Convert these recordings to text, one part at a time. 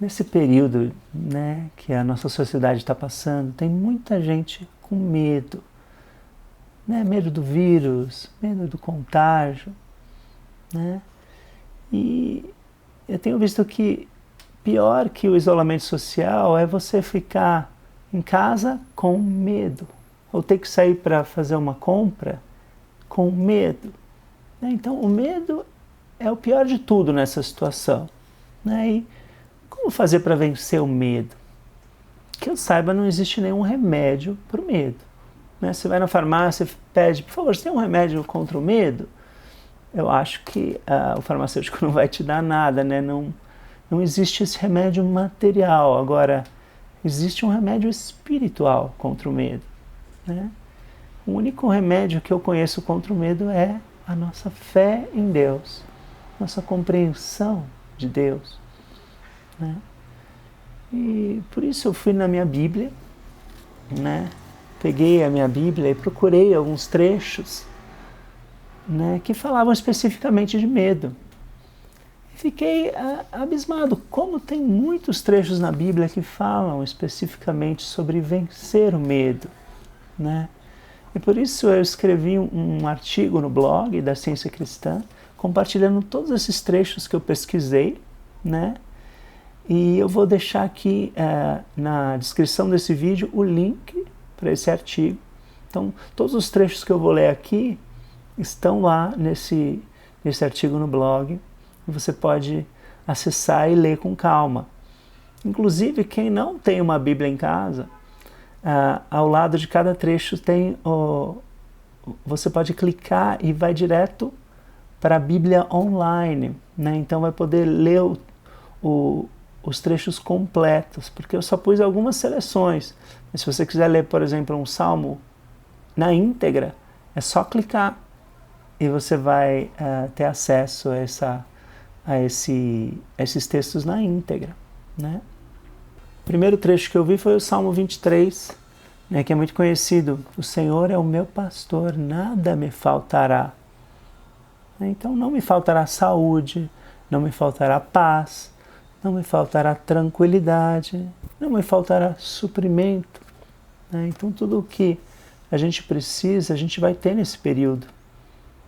nesse período, né, que a nossa sociedade está passando, tem muita gente com medo, né? Medo do vírus, medo do contágio, né? E eu tenho visto que pior que o isolamento social é você ficar em casa com medo, ou ter que sair para fazer uma compra com medo, né? Então o medo é o pior de tudo nessa situação, né? E como fazer para vencer o medo? Que eu saiba, não existe nenhum remédio para o medo, né? Você vai na farmácia e pede, por favor, você tem um remédio contra o medo? Eu acho que o farmacêutico não vai te dar nada, né? Não existe esse remédio material. Agora, existe um remédio espiritual contra o medo, né? O único remédio que eu conheço contra o medo é a nossa fé em Deus, nossa compreensão de Deus, né? E por isso eu fui na minha Bíblia, né? Peguei a minha Bíblia e procurei alguns trechos, né, que falavam especificamente de medo. Fiquei abismado como tem muitos trechos na Bíblia que falam especificamente sobre vencer o medo, né? E por isso eu escrevi um artigo no blog da Ciência Cristã, compartilhando todos esses trechos que eu pesquisei, né? E eu vou deixar aqui na descrição desse vídeo o link para esse artigo. Então, todos os trechos que eu vou ler aqui estão lá nesse artigo no blog. E você pode acessar e ler com calma. Inclusive, quem não tem uma Bíblia em casa, ao lado de cada trecho tem você pode clicar e vai direto para a Bíblia online, né? Então vai poder ler os trechos completos, porque eu só pus algumas seleções. Mas se você quiser ler, por exemplo, um salmo na íntegra, é só clicar e você vai ter acesso a esses textos na íntegra, né? O primeiro trecho que eu vi foi o Salmo 23, né, que é muito conhecido. O Senhor é o meu pastor, nada me faltará. Então não me faltará saúde, não me faltará paz, não me faltará tranquilidade, não me faltará suprimento, né? Então tudo o que a gente precisa, a gente vai ter nesse período,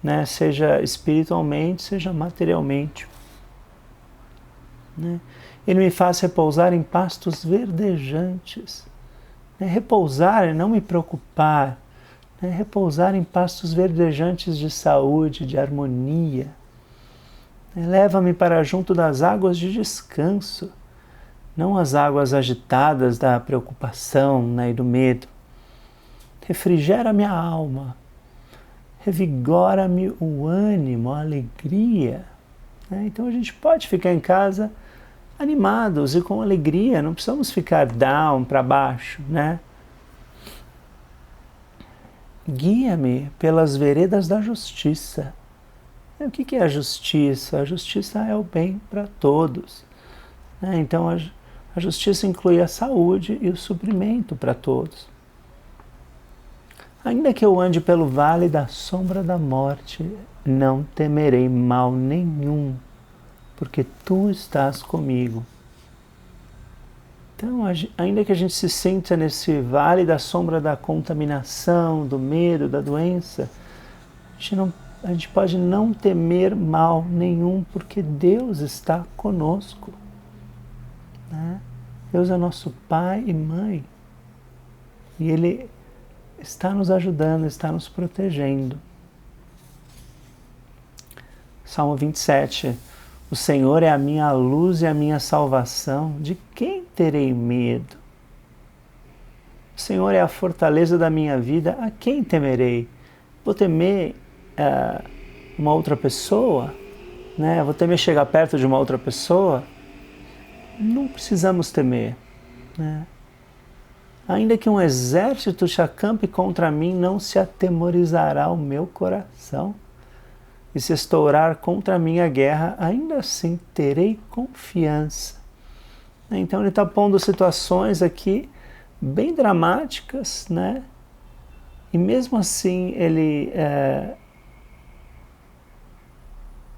né? Seja espiritualmente, seja materialmente, né? Ele me faz repousar em pastos verdejantes, né? Repousar é não me preocupar, né? Repousar em pastos verdejantes de saúde, de harmonia. Leva-me para junto das águas de descanso, não as águas agitadas da preocupação, né, e do medo. Refrigera minha alma, revigora-me o ânimo, a alegria, né? Então a gente pode ficar em casa animados e com alegria, não precisamos ficar down, para baixo, né? Guia-me pelas veredas da justiça. O que é a justiça? A justiça é o bem para todos, né? Então a justiça inclui a saúde e o suprimento para todos. Ainda que eu ande pelo vale da sombra da morte, não temerei mal nenhum, porque tu estás comigo. Então, ainda que a gente se sinta nesse vale da sombra da contaminação, do medo, da doença, a gente pode não temer mal nenhum, porque Deus está conosco, né? Deus é nosso Pai e Mãe, e Ele está nos ajudando, está nos protegendo. Salmo 27. O Senhor é a minha luz e a minha salvação, de quem terei medo? O Senhor é a fortaleza da minha vida, a quem temerei? Vou temer uma outra pessoa, né? Vou temer chegar perto de uma outra pessoa? Não precisamos temer, né? Ainda que um exército se acampe contra mim, não se atemorizará o meu coração. E se estourar contra mim a guerra, ainda assim terei confiança. Então ele está pondo situações aqui bem dramáticas, né? E mesmo assim ele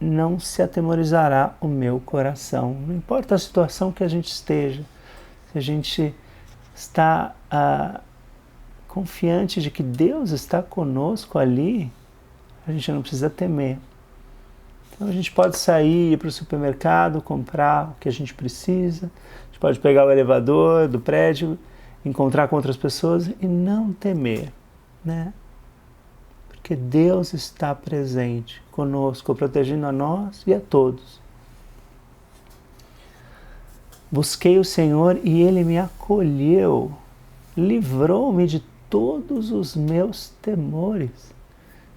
não se atemorizará o meu coração. Não importa a situação que a gente esteja, se a gente está confiante de que Deus está conosco ali, a gente não precisa temer. Então a gente pode sair, ir para o supermercado, comprar o que a gente precisa, a gente pode pegar o elevador do prédio, encontrar com outras pessoas e não temer, né? Porque Deus está presente conosco, protegendo a nós e a todos. Busquei o Senhor e Ele me acolheu, livrou-me de todos os meus temores.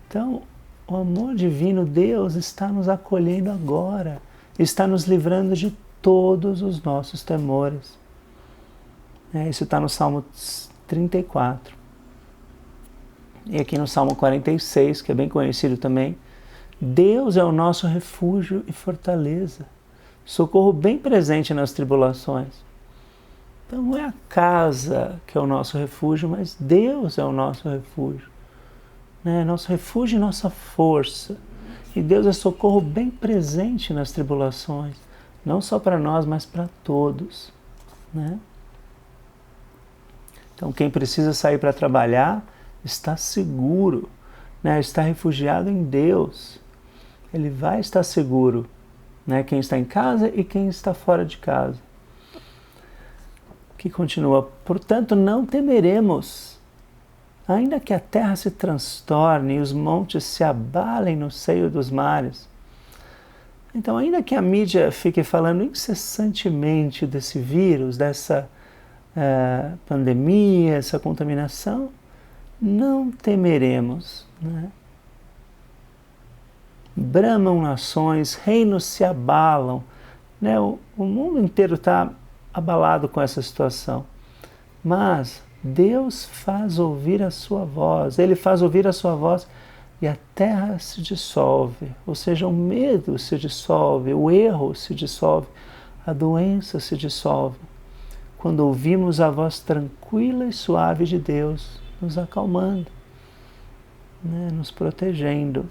Então, o amor divino, Deus, está nos acolhendo agora, está nos livrando de todos os nossos temores. Isso está no Salmo 34. E aqui no Salmo 46, que é bem conhecido também, Deus é o nosso refúgio e fortaleza, socorro bem presente nas tribulações. Então não é a casa que é o nosso refúgio, mas Deus é o nosso refúgio. Nosso refúgio e nossa força. E Deus é socorro bem presente nas tribulações, não só para nós, mas para todos, né? Então quem precisa sair para trabalhar está seguro, né? Está refugiado em Deus. Ele vai estar seguro, né? Quem está em casa e quem está fora de casa. Que continua, portanto não temeremos, ainda que a terra se transtorne e os montes se abalem no seio dos mares. Então, ainda que a mídia fique falando incessantemente desse vírus, dessa pandemia, essa contaminação, não temeremos, né? Bramam nações, reinos se abalam, né? O mundo inteiro está abalado com essa situação, mas Deus faz ouvir a sua voz, Ele faz ouvir a sua voz e a terra se dissolve, ou seja, o medo se dissolve, o erro se dissolve, a doença se dissolve, quando ouvimos a voz tranquila e suave de Deus, nos acalmando, né, nos protegendo.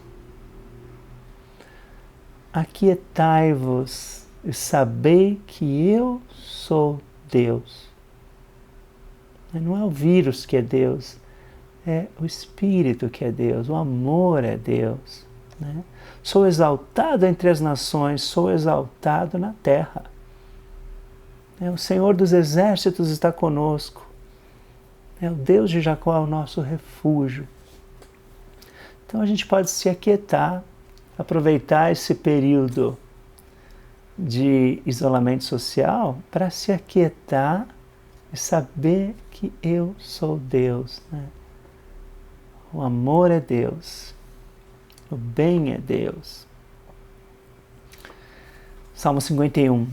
Aquietai-vos e sabei que eu sou Deus. Não é o vírus que é Deus, é o Espírito que é Deus, o amor é Deus, né? Sou exaltado entre as nações, sou exaltado na terra. O Senhor dos exércitos está conosco. O Deus de Jacó é o nosso refúgio. Então a gente pode se aquietar, aproveitar esse período de isolamento social para se aquietar e saber que eu sou Deus, né? O amor é Deus, o bem é Deus. Salmo 51.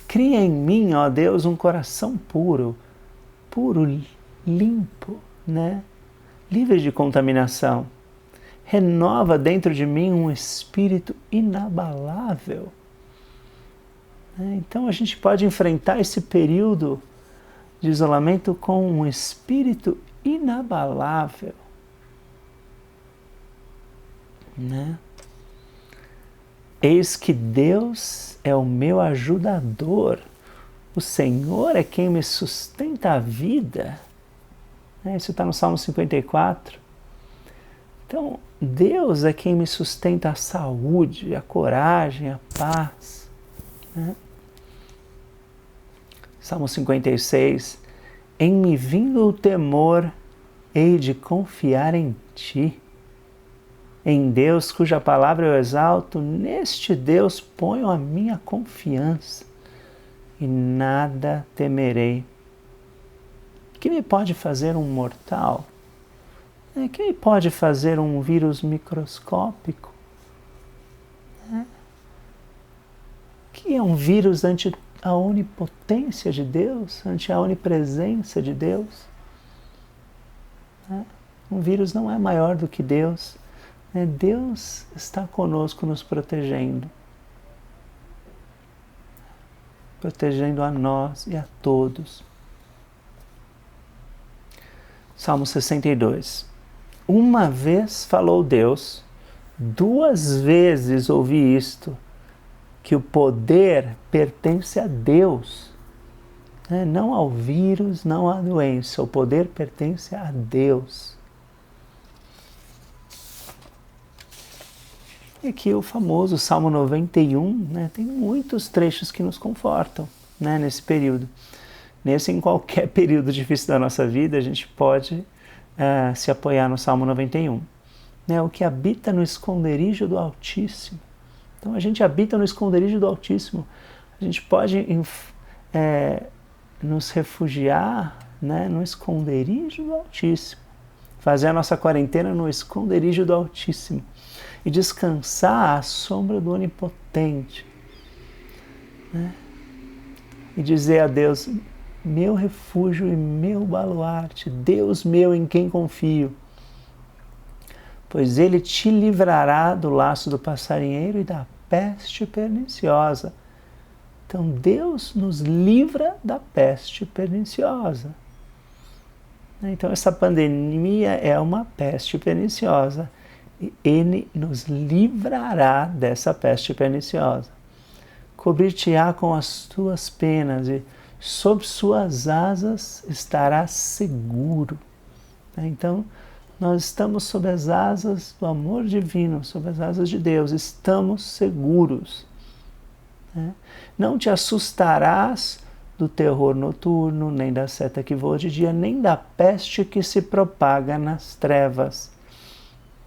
Cria em mim, ó Deus, um coração puro, limpo, né? Livre de contaminação. Renova dentro de mim um espírito inabalável. Então a gente pode enfrentar esse período de isolamento com um espírito inabalável, né? Eis que Deus é o meu ajudador, o Senhor é quem me sustenta a vida. Isso está no Salmo 54. Então, Deus é quem me sustenta a saúde, a coragem, a paz, né? Salmo 56. Em me vindo o temor, hei de confiar em Ti. Em Deus, cuja palavra eu exalto, neste Deus ponho a minha confiança e nada temerei. Que me pode fazer um mortal? Que me pode fazer um vírus microscópico? Que é um vírus ante a onipotência de Deus, ante a onipresença de Deus? Um vírus não é maior do que Deus. Deus está conosco nos protegendo a nós e a todos. Salmo 62. Uma vez falou Deus, 2 vezes ouvi isto, que o poder pertence a Deus, né? Não ao vírus, não à doença, o poder pertence a Deus. E aqui o famoso Salmo 91, né, tem muitos trechos que nos confortam, né, nesse período. Nesse, em qualquer período difícil da nossa vida, a gente pode se apoiar no Salmo 91. Né, o que habita no esconderijo do Altíssimo. Então a gente habita no esconderijo do Altíssimo. A gente pode nos refugiar, né, no esconderijo do Altíssimo. Fazer a nossa quarentena no esconderijo do Altíssimo. E descansar à sombra do Onipotente, né? E dizer a Deus, meu refúgio e meu baluarte, Deus meu em quem confio, pois Ele te livrará do laço do passarinheiro e da peste perniciosa. Então Deus nos livra da peste perniciosa. Então essa pandemia é uma peste perniciosa. Ele nos livrará dessa peste perniciosa. Cobrir-te-á com as tuas penas e sob suas asas estarás seguro. Então, nós estamos sob as asas do amor divino, sob as asas de Deus, estamos seguros. Não te assustarás do terror noturno, nem da seta que voa de dia, nem da peste que se propaga nas trevas.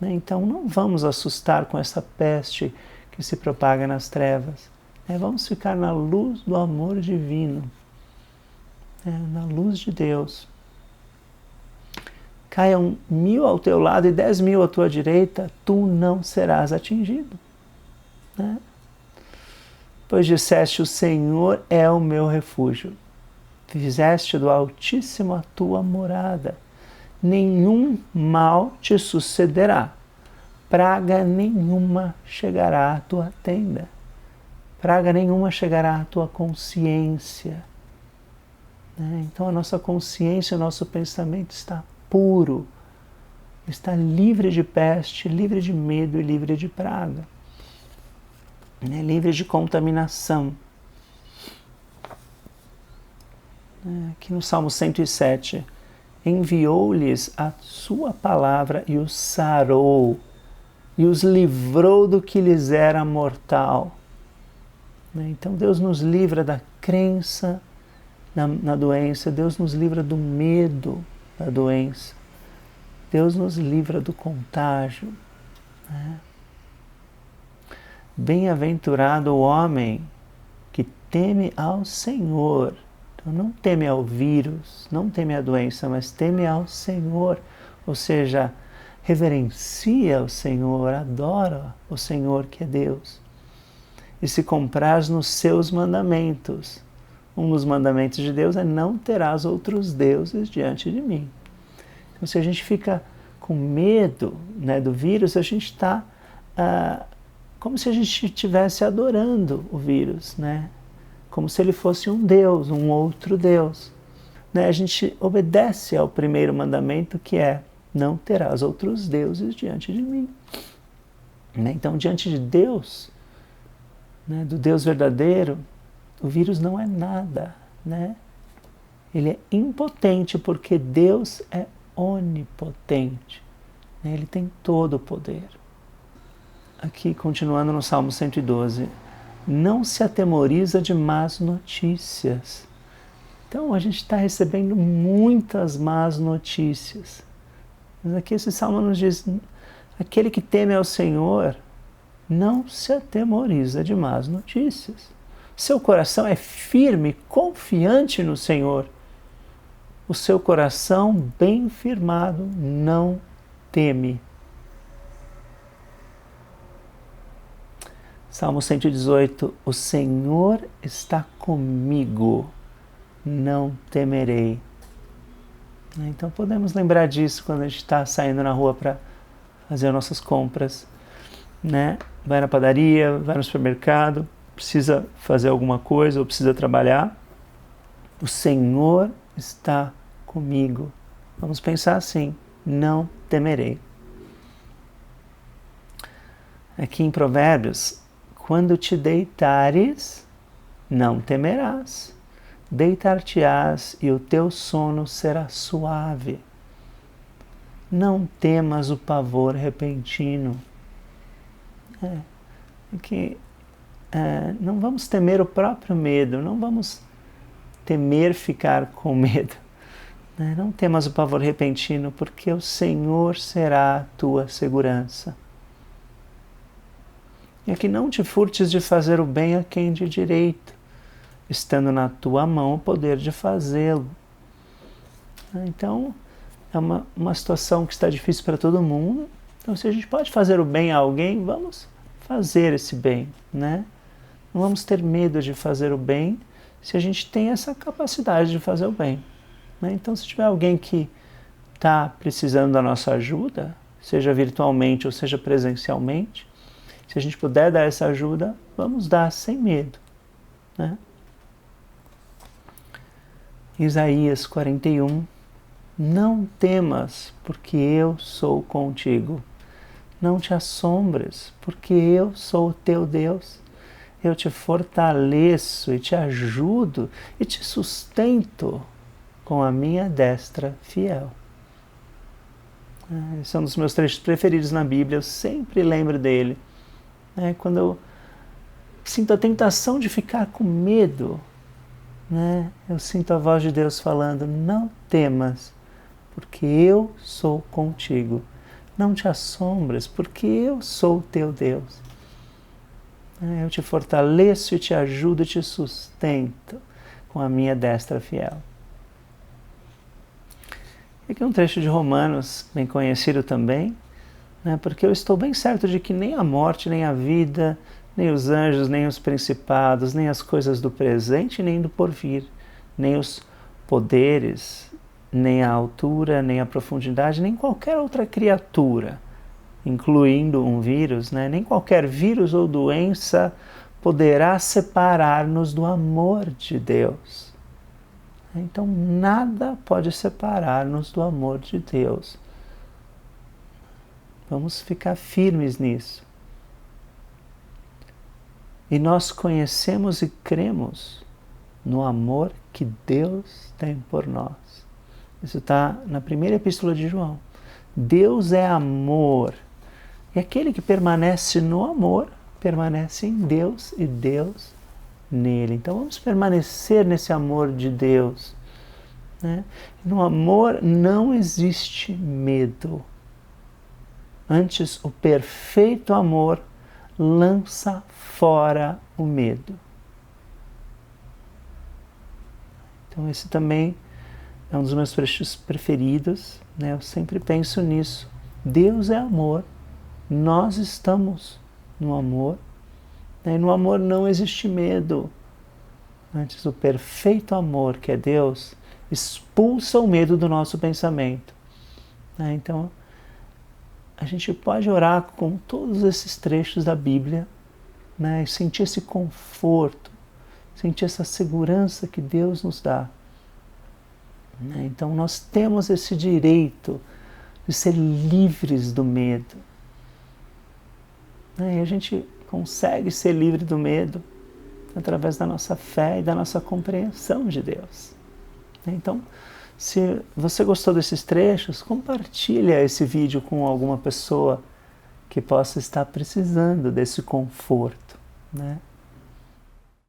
Então não vamos assustar com essa peste que se propaga nas trevas. Vamos ficar na luz do amor divino, na luz de Deus. Caiam 1000 ao teu lado e 10.000 à tua direita, tu não serás atingido. Pois disseste, o Senhor é o meu refúgio. Fizeste do Altíssimo a tua morada. Nenhum mal te sucederá, praga nenhuma chegará à tua tenda, praga nenhuma chegará à tua consciência. Então a nossa consciência, o nosso pensamento está puro, está livre de peste, livre de medo e livre de praga, livre de contaminação. Aqui no Salmo 107, enviou-lhes a sua palavra e os sarou, e os livrou do que lhes era mortal. Então Deus nos livra da crença na doença, Deus nos livra do medo da doença, Deus nos livra do contágio. Bem-aventurado o homem que teme ao Senhor. Então não teme ao vírus, não teme à doença, mas teme ao Senhor. Ou seja, reverencia o Senhor, adora o Senhor que é Deus. E se compraz nos seus mandamentos. Um dos mandamentos de Deus é não terás outros deuses diante de mim. Então se a gente fica com medo, do vírus, a gente está como se a gente estivesse adorando o vírus, como se ele fosse um Deus, um outro Deus. A gente obedece ao primeiro mandamento, que é não terás outros deuses diante de mim. Então, diante de Deus, do Deus verdadeiro, o vírus não é nada. Ele é impotente porque Deus é onipotente. Ele tem todo o poder. Aqui, continuando no Salmo 112, não se atemoriza de más notícias. Então, a gente está recebendo muitas más notícias. Mas aqui esse Salmo nos diz, aquele que teme ao Senhor não se atemoriza de más notícias. Seu coração é firme, confiante no Senhor. O seu coração bem firmado não teme. Salmo 118, o Senhor está comigo, não temerei. Então podemos lembrar disso quando a gente está saindo na rua para fazer as nossas compras. Vai na padaria, vai no supermercado, precisa fazer alguma coisa ou precisa trabalhar. O Senhor está comigo. Vamos pensar assim, não temerei. Aqui em Provérbios, quando te deitares, não temerás. Deitar-te-ás e o teu sono será suave. Não temas o pavor repentino. Não vamos temer o próprio medo, não vamos temer ficar com medo. Não temas o pavor repentino, porque o Senhor será a tua segurança. E aqui não te furtes de fazer o bem a quem de direito, estando na tua mão o poder de fazê-lo. Então, é uma situação que está difícil para todo mundo. Então, se a gente pode fazer o bem a alguém, vamos fazer esse bem, né? Não vamos ter medo de fazer o bem se a gente tem essa capacidade de fazer o bem. Né? Então, se tiver alguém que está precisando da nossa ajuda, seja virtualmente ou seja presencialmente, se a gente puder dar essa ajuda, vamos dar sem medo. Né? Isaías 41. Não temas, porque eu sou contigo. Não te assombres, porque eu sou o teu Deus. Eu te fortaleço e te ajudo e te sustento com a minha destra fiel. Esse é um dos meus trechos preferidos na Bíblia, eu sempre lembro dele. Quando eu sinto a tentação de ficar com medo, eu sinto a voz de Deus falando: não temas, porque eu sou contigo. Não te assombres, porque eu sou o teu Deus. Eu te fortaleço e te ajudo e te sustento com a minha destra fiel. Aqui é um trecho de Romanos, bem conhecido também, porque eu estou bem certo de que nem a morte, nem a vida, nem os anjos, nem os principados, nem as coisas do presente, nem do porvir, nem os poderes, nem a altura, nem a profundidade, nem qualquer outra criatura, incluindo um vírus, nem qualquer vírus ou doença poderá separar-nos do amor de Deus. Então nada pode separar-nos do amor de Deus. Vamos ficar firmes nisso. E nós conhecemos e cremos no amor que Deus tem por nós. Isso está na primeira epístola de João. Deus é amor. E aquele que permanece no amor, permanece em Deus e Deus nele. Então vamos permanecer nesse amor de Deus. No amor não existe medo. Antes, o perfeito amor lança fora o medo. Então esse também é um dos meus trechos preferidos. Eu sempre penso nisso. Deus é amor. Nós estamos no amor. E no amor não existe medo. Antes, o perfeito amor, que é Deus, expulsa o medo do nosso pensamento. Então, a gente pode orar com todos esses trechos da Bíblia, e sentir esse conforto, sentir essa segurança que Deus nos dá. Então, nós temos esse direito de ser livres do medo. E a gente consegue ser livre do medo através da nossa fé e da nossa compreensão de Deus. Então, se você gostou desses trechos, compartilha esse vídeo com alguma pessoa que possa estar precisando desse conforto,